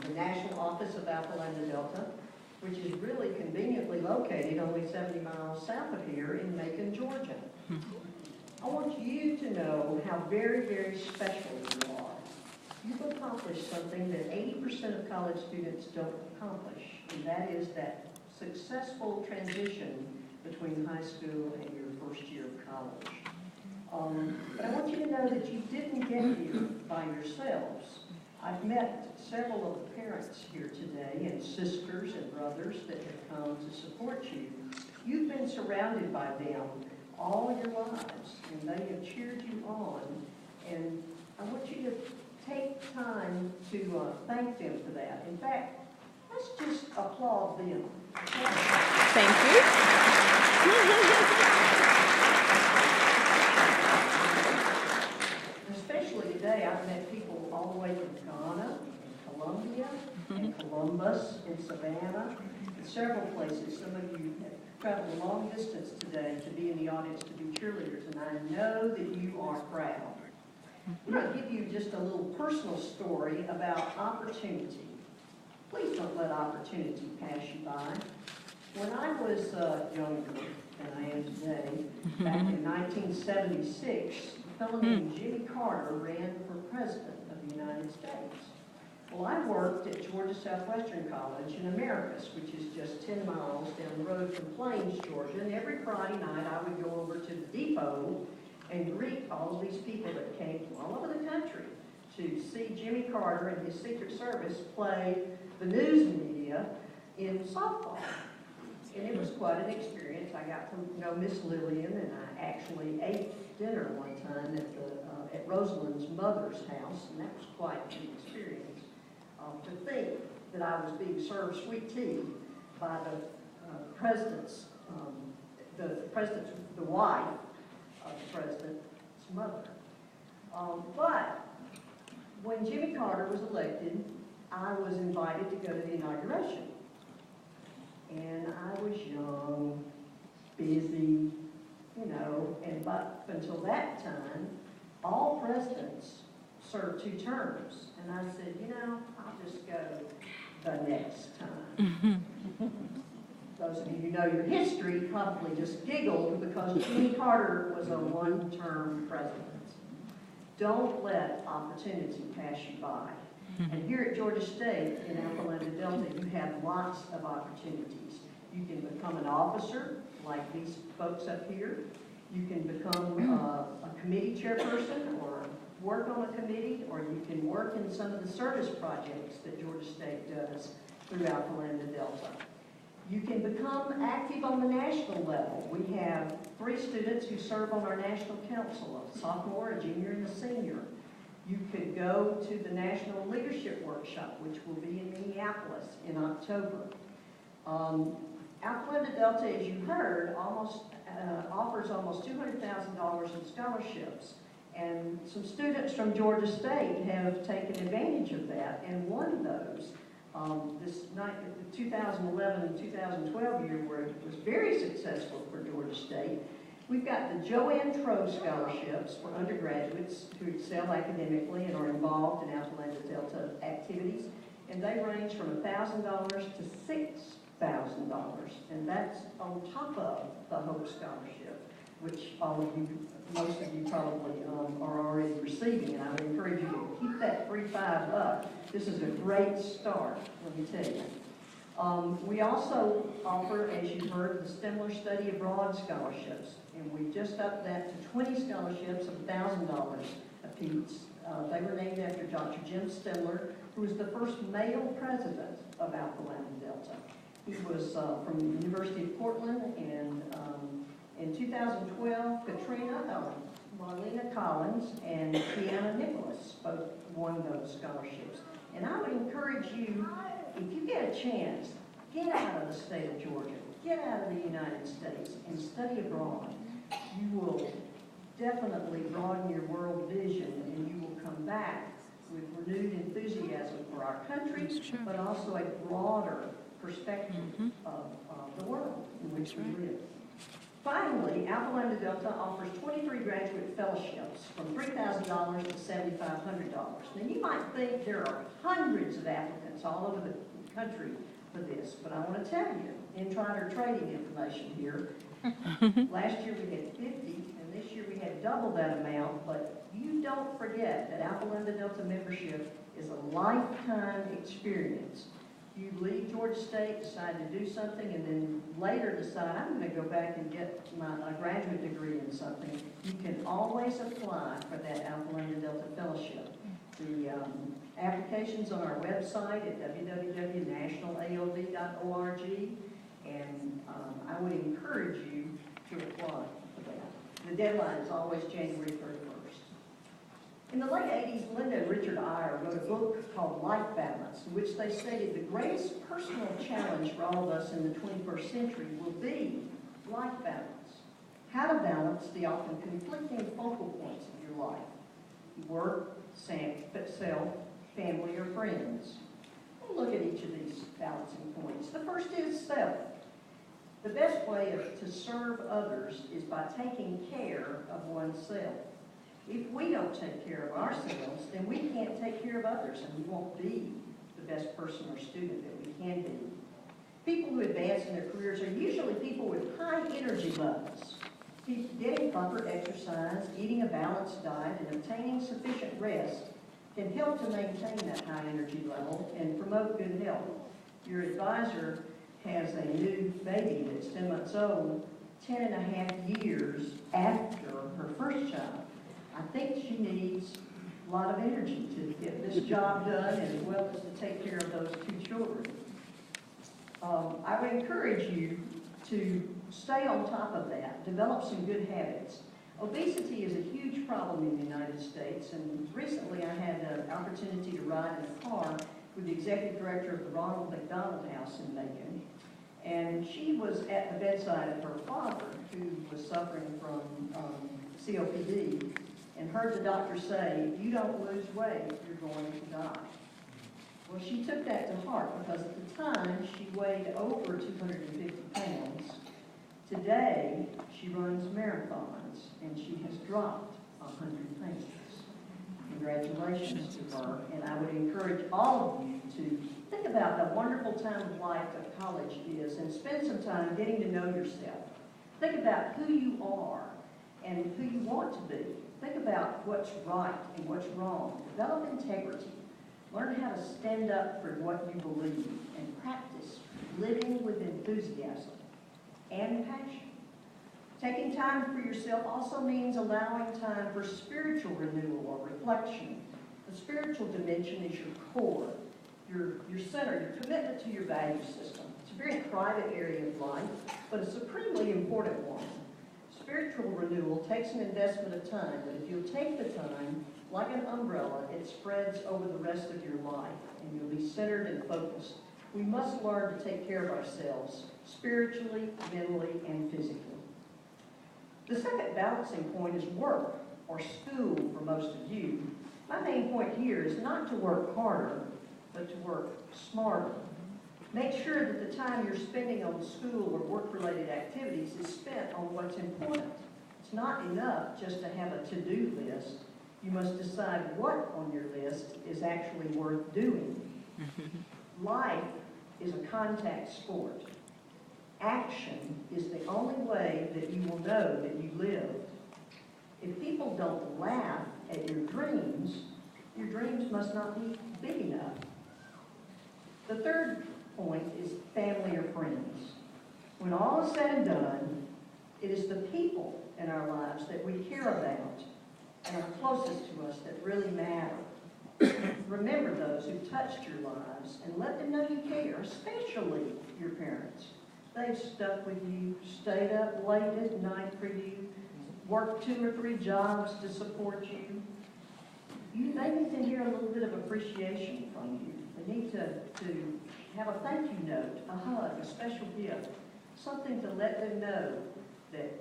the national office of Lamda Delta, which is really conveniently located only 70 miles south of here in Macon, Georgia. I want you to know how very, very special you are. You've accomplished something that 80% of college students don't accomplish, and that is that successful transition between high school and your first year of college. But I want you to know that you didn't get here by yourselves. I've met several of the parents here today, and sisters and brothers that have come to support you. You've been surrounded by them all your lives, and they have cheered you on. And I want you to take time to thank them for that. In fact, let's just applaud them. Thank you. Especially today, I've met people all the way from Ghana, and Colombia, and Columbus, and Savannah, and several places. Some of you have traveled a long distance today to be in the audience to be cheerleaders, and I know that you are proud. I'm going to give you just a little personal story about opportunity. Please don't let opportunity pass you by. When I was younger than I am today, back in 1976, a fellow named Jimmy Carter ran for president of the United States. Well, I worked at Georgia Southwestern College in Americus, which is just 10 miles down the road from Plains, Georgia, and every Friday night I would go over to the depot and greet all of these people that came from all over the country to see Jimmy Carter and his Secret Service play the news media in softball. And it was quite an experience. I got to know Miss Lillian, and I actually ate dinner one time at Rosalind's mother's house, and that was quite an experience. To think that I was being served sweet tea by the president's, the wife of the president's mother. But when Jimmy Carter was elected, I was invited to go to the inauguration. And I was young, busy, but until that time, all presidents served 2 terms. And I said, I'll just go the next time. Those of you who know your history probably just giggled because Jimmy Carter was a 1-term president. Don't let opportunity pass you by. And here at Georgia State in Lamda Delta, you have lots of opportunities. You can become an officer, like these folks up here. You can become a committee chairperson or work on a committee, or you can work in some of the service projects that Georgia State does throughout the Lamda Delta. You can become active on the national level. We have 3 students who serve on our national council, a sophomore, a junior, and a senior. You could go to the National Leadership Workshop, which will be in Minneapolis in October. Lamda Delta, as you heard, offers almost $200,000 in scholarships. And some students from Georgia State have taken advantage of that and won those. The 2011 and 2012 year was very successful for Georgia State. We've got the Joanne Trove scholarships for undergraduates who excel academically and are involved in Lamda Delta activities. And they range from $1,000 to $6,000. And that's on top of the Hope Scholarship, which most of you probably are already receiving, and I would encourage you to keep that 3-5 up. This is a great start, let me tell you. We also offer, as you heard, the Stemler Study Abroad scholarships, and we just upped that to 20 scholarships of $1,000 apiece. They were named after Dr. Jim Stemler, who was the first male president of Lamda Delta. He was from the University of Portland, and in 2012, Marlena Collins and Kiana Nicholas both won those scholarships. And I would encourage you, if you get a chance, get out of the state of Georgia, get out of the United States, and study abroad. You will definitely broaden your world vision, and you will come back with renewed enthusiasm for our country, but also a broader perspective of the world in which we live. Finally, Alpha Lambda Delta offers 23 graduate fellowships from $3,000 to $7,500. Now, you might think there are hundreds of applicants all over the country for this, but I want to tell you, insider trading information here. Last year we had 50, and this year we had double that amount, but you don't forget that Alpha Lambda Delta membership is a lifetime experience. You leave Georgia State, decide to do something, and then later decide, I'm going to go back and get a graduate degree in something. You can always apply for that Alpha Lambda Delta fellowship. The application's on our website at www.nationalald.org, and I would encourage you to apply for that. The deadline is always January 31st. In the late 80s, Linda and Richard Eyre wrote a book called Life Balance, in which they stated the greatest personal challenge for all of us in the 21st century will be life balance. How to balance the often conflicting focal points of your life: work, self, family, or friends. We'll look at each of these balancing points. The first is self. The best way to serve others is by taking care of oneself. If we don't take care of ourselves, then we can't take care of others, and we won't be the best person or student that we can be. People who advance in their careers are usually people with high energy levels. Getting proper exercise, eating a balanced diet, and obtaining sufficient rest can help to maintain that high energy level and promote good health. Your advisor has a new baby that's 10 months old, 10 and a half years after her first child. I think she needs a lot of energy to get this job done, as well as to take care of those two children. I would encourage you to stay on top of that, develop some good habits. Obesity is a huge problem in the United States, and recently I had an opportunity to ride in a car with the executive director of the Ronald McDonald House in Macon, and she was at the bedside of her father, who was suffering from COPD, and heard the doctor say, if you don't lose weight, you're going to die. Well, she took that to heart, because at the time she weighed over 250 pounds. Today, she runs marathons, and she has dropped 100 pounds. Congratulations to her, and I would encourage all of you to think about the wonderful time of life that college is, and spend some time getting to know yourself. Think about who you are and who you want to be. Think about what's right and what's wrong. Develop integrity. Learn how to stand up for what you believe, and practice living with enthusiasm and passion. Taking time for yourself also means allowing time for spiritual renewal or reflection. The spiritual dimension is your core, your center, your commitment to your value system. It's a very private area of life, but a supremely important one. Spiritual renewal takes an investment of time, but if you'll take the time, like an umbrella, it spreads over the rest of your life, and you'll be centered and focused. We must learn to take care of ourselves, spiritually, mentally, and physically. The second balancing point is work, or school for most of you. My main point here is not to work harder, but to work smarter. Make sure that the time you're spending on school or work-related activities is spent on what's important. It's not enough just to have a to-do list. You must decide what on your list is actually worth doing. Life is a contact sport. Action is the only way that you will know that you lived. If people don't laugh at your dreams must not be big enough. The third point is family or friends. When all is said and done, it is the people in our lives that we care about and are closest to us that really matter. Remember those who touched your lives and let them know you care, especially your parents. They've stuck with you, stayed up late at night for you, worked 2 or 3 jobs to support you. They need to hear a little bit of appreciation from you. They need to have a thank you note, a hug, a special gift, something to let them know that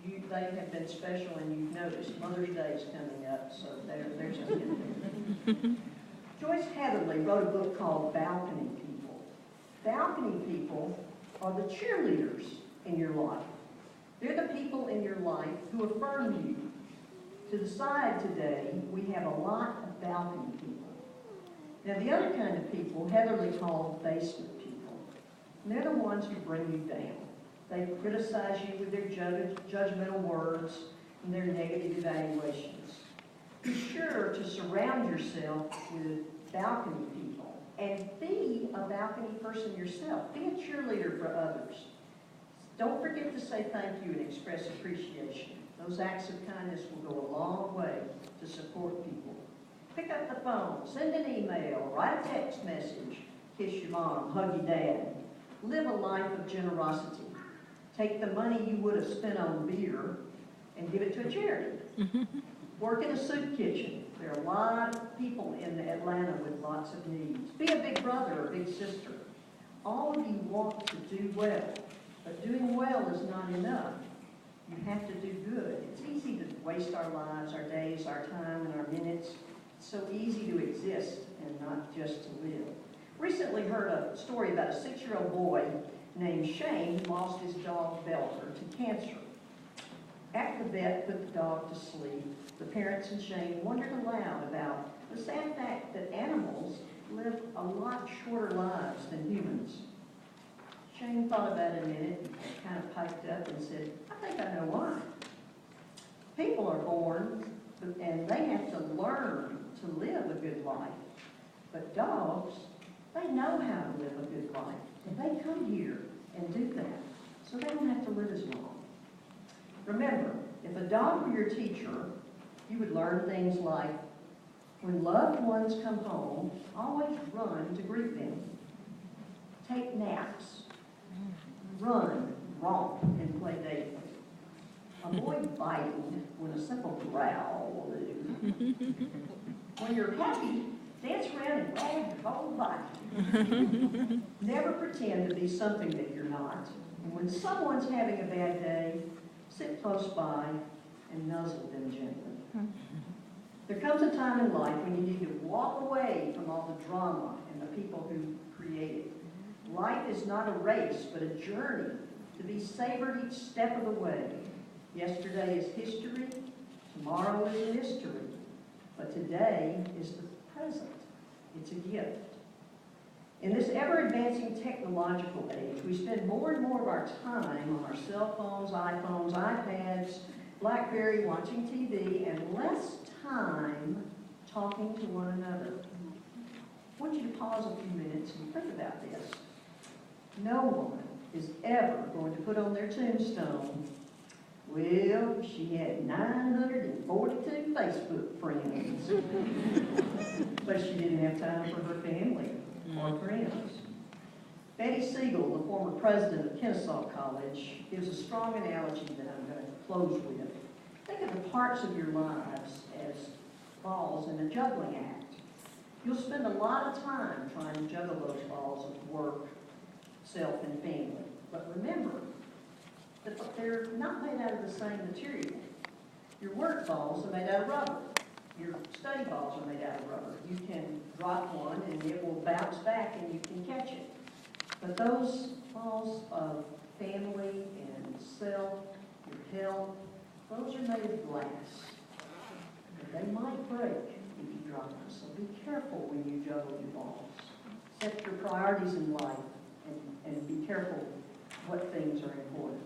they have been special and you've noticed. Mother's Day is coming up, so there's a hint there. Joyce Heatherly wrote a book called Balcony People. Balcony people are the cheerleaders in your life. They're the people in your life who affirm you. To the side today, we have a lot of balcony people. Now, the other kind of people, Heatherly called basement people. And they're the ones who bring you down. They criticize you with their judgmental words and their negative evaluations. Be sure to surround yourself with balcony people and be a balcony person yourself. Be a cheerleader for others. Don't forget to say thank you and express appreciation. Those acts of kindness will go a long way to support people. Pick up the phone, send an email, write a text message, kiss your mom, hug your dad. Live a life of generosity. Take the money you would have spent on beer and give it to a charity. Work in a soup kitchen. There are a lot of people in Atlanta with lots of needs. Be a big brother or big sister. All of you want to do well, but doing well is not enough. You have to do good. It's easy to waste our lives, our days, our time, and our minutes. It's so easy to exist and not just to live. Recently heard a story about a 6-year-old boy named Shane who lost his dog Belter to cancer. After the vet put the dog to sleep, the parents and Shane wondered aloud about the sad fact that animals live a lot shorter lives than humans. Shane thought about it a minute and kind of piped up and said, I think I know why. People are born and they have to learn to live a good life. But dogs, they know how to live a good life. And they come here and do that. So they don't have to live as long. Remember, if a dog were your teacher, you would learn things like, when loved ones come home, always run to greet them. Take naps. Run, romp, and play daily. Avoid biting when a simple growl will do. When you're happy, dance around and wag your whole body. Never pretend to be something that you're not. And when someone's having a bad day, sit close by and nuzzle them gently. There comes a time in life when you need to walk away from all the drama and the people who create it. Life is not a race, but a journey to be savored each step of the way. Yesterday is history, tomorrow is mystery, but today is the present. It's a gift. In this ever-advancing technological age, we spend more and more of our time on our cell phones, iPhones, iPads, BlackBerry, watching TV, and less time talking to one another. I want you to pause a few minutes and think about this. No one is ever going to put on their tombstone, well, she had 942 Facebook friends, but she didn't have time for her family or friends. Betty Siegel, the former president of Kennesaw College, gives a strong analogy that I'm going to close with. Think of the parts of your lives as balls in a juggling act. You'll spend a lot of time trying to juggle those balls of work, self, and family. But remember that they're not made out of the same material. Your work balls are made out of rubber. Your study balls are made out of rubber. You can drop one and it will bounce back and you can catch it. But those balls of family and self, your health, those are made of glass. But they might break if you drop them. So be careful when you juggle your balls. Set your priorities in life and be careful what things are important.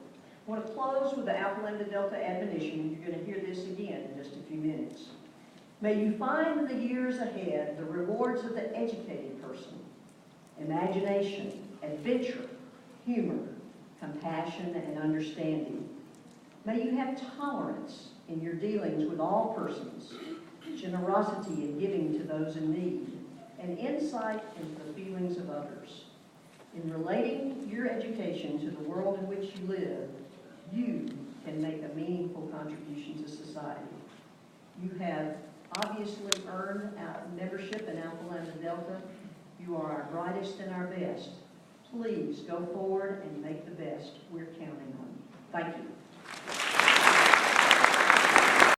I want to close with the Alpha Lambda Delta admonition. You're going to hear this again in just a few minutes. May you find in the years ahead the rewards of the educated person: imagination, adventure, humor, compassion, and understanding. May you have tolerance in your dealings with all persons, generosity in giving to those in need, and insight into the feelings of others. In relating your education to the world in which you live, you can make a meaningful contribution to society. You have obviously earned membership in Alpha Lambda Delta. You are our brightest and our best. Please go forward and make the best. We're counting on you. Thank you.